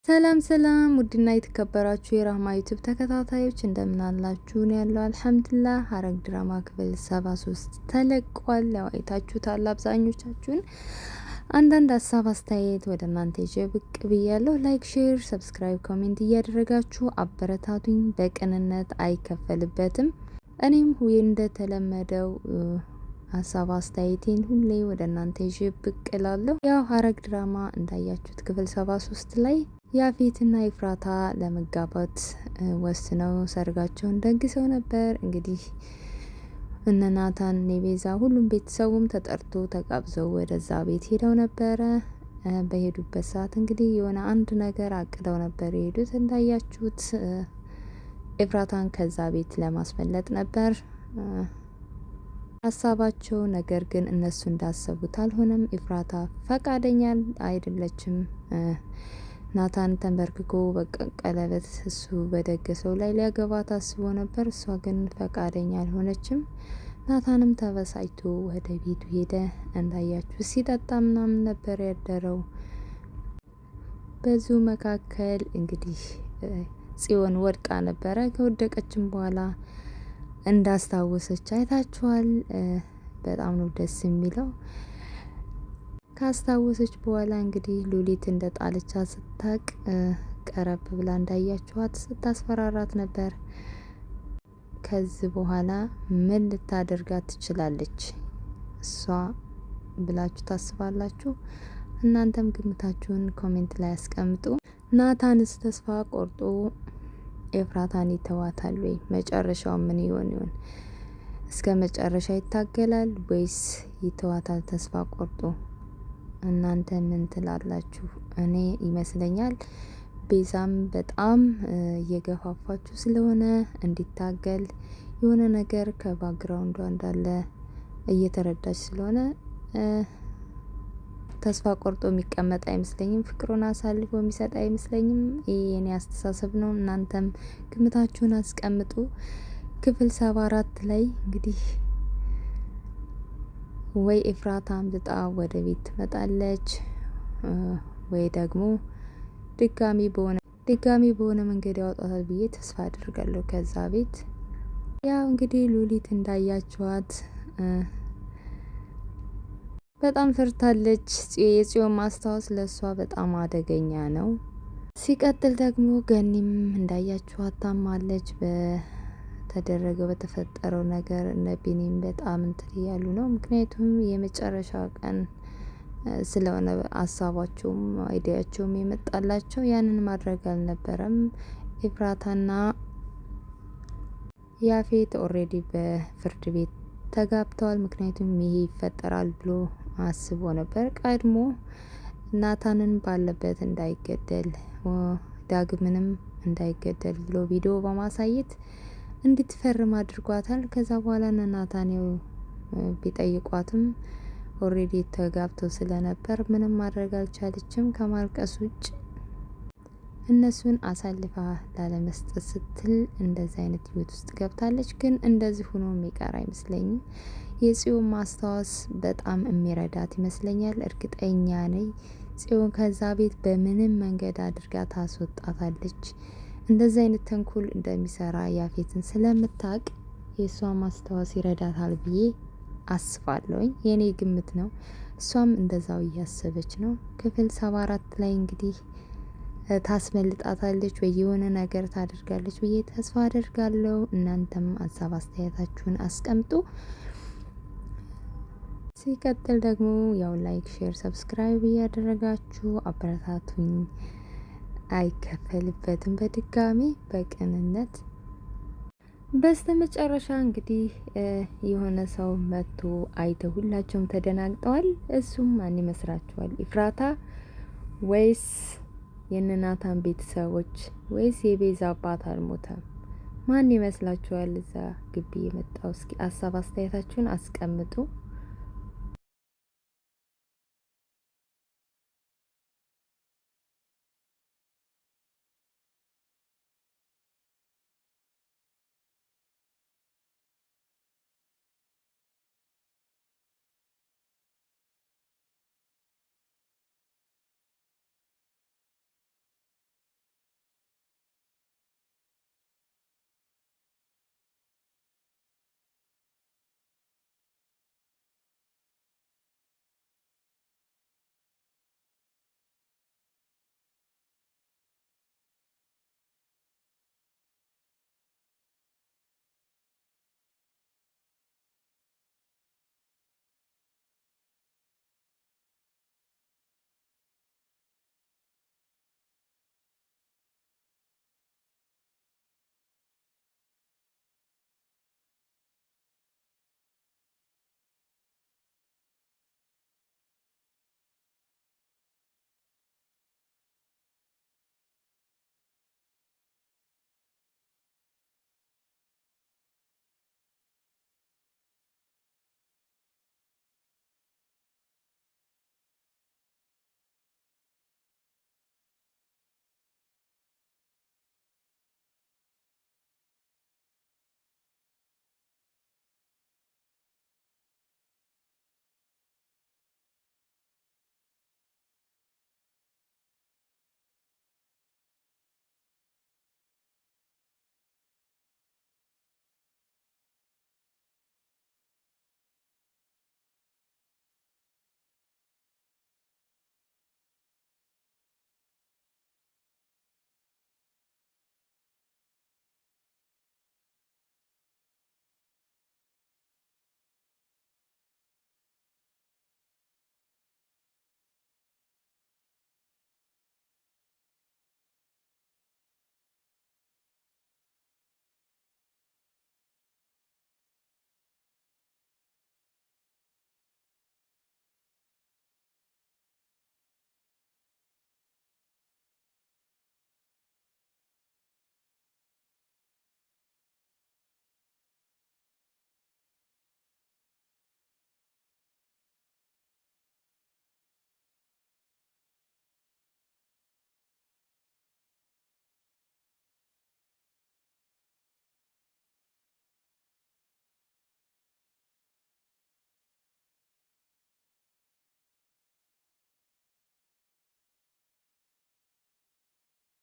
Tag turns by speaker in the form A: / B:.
A: ሰላም ሰላም ውድና የተከበራችሁ የራህማ ዩቲዩብ ተከታታዮች እንደምን አላችሁ? ነው ያለው አልሐምዱሊላህ። ሐረግ ድራማ ክፍል 73 ተለቋል። ያው አይታችሁታል አብዛኞቻችሁን። አንዳንድ ሀሳብ አስተያየት ወደ እናንተ ይዤ ብቅ ብያለሁ። ላይክ፣ ሼር፣ ሰብስክራይብ፣ ኮሜንት እያደረጋችሁ አበረታቱኝ። በቅንነት አይከፈልበትም። እኔም እንደተለመደው ሀሳብ አስተያየቴን ሁሌ ወደ እናንተ ይዤ ብቅ እላለሁ። ያው ሐረግ ድራማ እንዳያችሁት ክፍል 73 ላይ ያፌትና ኤፍራታ ለመጋባት ወስነው ሰርጋቸውን ደግሰው ነበር። እንግዲህ እነ ናታን፣ ቤዛ፣ ሁሉም ቤተሰቡም ተጠርቶ ተጋብዘው ወደዛ ቤት ሄደው ነበረ። በሄዱበት ሰዓት እንግዲህ የሆነ አንድ ነገር አቅደው ነበር የሄዱት። እንዳያችሁት ኤፍራታን ከዛ ቤት ለማስመለጥ ነበር ሀሳባቸው። ነገር ግን እነሱ እንዳሰቡት አልሆነም። ኤፍራታ ፈቃደኛ አይደለችም። ናታን ተንበርክኮ በቃ ቀለበት እሱ በደገሰው ላይ ሊያገባት አስቦ ነበር። እሷ ግን ፈቃደኛ አልሆነችም። ናታንም ተበሳጭቶ ወደ ቤቱ ሄደ። እንዳያችሁ ሲጠጣ ምናምን ነበር ያደረው። በዙ መካከል እንግዲህ ጽዮን ወድቃ ነበረ። ከወደቀችም በኋላ እንዳስታወሰች አይታችኋል። በጣም ነው ደስ የሚለው። ካስታወሰች በኋላ እንግዲህ ሉሊት እንደጣለቻ ስታቅ ቀረብ ብላ እንዳያችኋት ስታስፈራራት ነበር። ከዚህ በኋላ ምን ልታደርጋት ትችላለች እሷ ብላችሁ ታስባላችሁ? እናንተም ግምታችሁን ኮሜንት ላይ አስቀምጡ። ናታንስ ተስፋ ቆርጦ ኤፍራታን ይተዋታል ወይ? መጨረሻው ምን ይሆን? እስከ መጨረሻ ይታገላል ወይስ ይተዋታል ተስፋ ቆርጦ? እናንተ ምን ትላላችሁ? እኔ ይመስለኛል ቤዛም በጣም እየገፋፋችሁ ስለሆነ እንዲታገል የሆነ ነገር ከባክግራውንዷ እንዳለ እየተረዳች ስለሆነ ተስፋ ቆርጦ የሚቀመጥ አይመስለኝም። ፍቅሩን አሳልፎ የሚሰጥ አይመስለኝም። ይሄ የኔ አስተሳሰብ ነው። እናንተም ግምታችሁን አስቀምጡ። ክፍል 74 ላይ እንግዲህ ወይ ኤፍራታ አምልጣ ወደ ቤት ትመጣለች ወይ ደግሞ ድጋሚ በሆነ መንገድ ያወጣታል ብዬ ተስፋ አድርጋለሁ ከዛ ቤት። ያው እንግዲህ ሉሊት እንዳያችኋት በጣም ፈርታለች። የጽዮን ማስታወስ ለሷ በጣም አደገኛ ነው። ሲቀጥል ደግሞ ገኒም እንዳያችኋት ታማለች። በተፈጠረው ነገር እነ ቢኒም በጣም እንትን እያሉ ነው። ምክንያቱም የመጨረሻ ቀን ስለሆነ ሀሳባቸውም አይዲያቸውም የመጣላቸው ያንን ማድረግ አልነበረም። ኤፍራታና ያፌት ኦሬዲ በፍርድ ቤት ተጋብተዋል። ምክንያቱም ይሄ ይፈጠራል ብሎ አስቦ ነበር ቀድሞ ናታንን ባለበት እንዳይገደል ዳግምንም እንዳይገደል ብሎ ቪዲዮ በማሳየት እንድትፈርም አድርጓታል። ከዛ በኋላ ናታን ቢጠይቋትም ኦሬዲ ተጋብተው ስለነበር ምንም ማድረግ አልቻለችም ከማልቀስ ውጭ። እነሱን አሳልፋ ላለመስጠት ስትል እንደዚህ አይነት ህይወት ውስጥ ገብታለች። ግን እንደዚህ ሆኖ የሚቀር አይመስለኝም። የጽዮን ማስታወስ በጣም የሚረዳት ይመስለኛል። እርግጠኛ ነኝ ጽዮን ከዛ ቤት በምንም መንገድ አድርጋ ታስወጣታለች። እንደዚህ አይነት ተንኮል እንደሚሰራ ያፌትን ስለምታውቅ የእሷ ማስታወስ ይረዳታል ብዬ አስባለሁኝ። የኔ ግምት ነው። እሷም እንደዛው እያሰበች ነው። ክፍል 74 ላይ እንግዲህ ታስመልጣታለች ወይ የሆነ ነገር ታደርጋለች ብዬ ተስፋ አደርጋለሁ። እናንተም ሀሳብ አስተያየታችሁን አስቀምጡ። ሲቀጥል ደግሞ ያው ላይክ፣ ሼር፣ ሰብስክራይብ እያደረጋችሁ አበረታቱኝ። አይከፈልበትም። በድጋሚ በቅንነት በስተመጨረሻ እንግዲህ የሆነ ሰው መጥቶ አይተው ሁላቸውም ተደናግጠዋል። እሱም ማን ይመስላችኋል? ኤፍራታ ወይስ የናታን ቤተሰቦች ወይስ የቤዛ አባት አልሞተም? ማን ይመስላችኋል? እዛ ግቢ የመጣው እስኪ ሀሳብ አስተያየታችሁን አስቀምጡ።